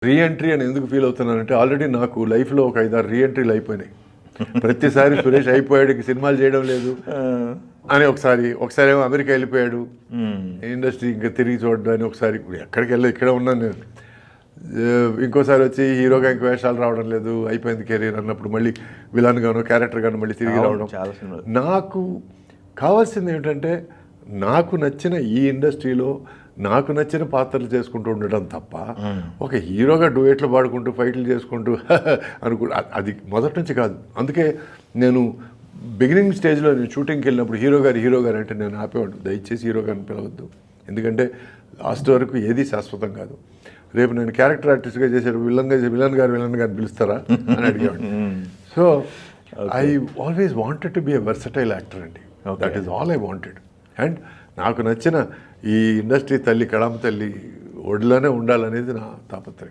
Reentry అని ఎందుకు feel అవుతున్నానంటే already నాకు లైఫ్లో ఒక 5-6 రీఎంట్రీలు అయిపోయినాయి. ప్రతిసారి సురేష్ అయిపోయాడు, సినిమాలు చేయడం లేదు అని ఒకసారి ఏమో అమెరికా వెళ్ళిపోయాడు, ఇండస్ట్రీ ఇంకా తిరిగి చూడడానికి ఒకసారి ఎక్కడికి వెళ్ళి ఇక్కడ ఉన్నాను నేను. ఇంకోసారి వచ్చి హీరోగా ఇంక వేషాలు రావడం లేదు, అయిపోయింది కెరీర్ అన్నప్పుడు మళ్ళీ విలన్ గాను క్యారెక్టర్ గాను మళ్ళీ తిరిగి రావడం. నాకు కావాల్సింది ఏమిటంటే నాకు నచ్చిన ఈ ఇండస్ట్రీలో నాకు నచ్చిన పాత్రలు చేసుకుంటూ ఉండడం తప్ప ఒక హీరోగా డూయెట్లు పాడుకుంటూ ఫైట్లు చేసుకుంటూ అది మొదటి నుంచి కాదు. అందుకే నేను బిగినింగ్ స్టేజ్లో నేను షూటింగ్కి వెళ్ళినప్పుడు హీరో గారు అంటే నేను ఆపేవాడు, దయచేసి హీరో గారిని పిలవద్దు, ఎందుకంటే లాస్ట్ వరకు ఏది శాశ్వతం కాదు. రేపు నేను క్యారెక్టర్ ఆర్టిస్ట్గా చేశారు, విలన్ గారిని పిలుస్తారా అని అడిగేవాడు. So I always wanted to be a versatile actor అండి. That is all I wanted. And నాకు నచ్చిన ఈ ఇండస్ట్రీ తల్లి కళామ తల్లి ఒడిలోనే ఉండాలనేది నా తాపత్రయం.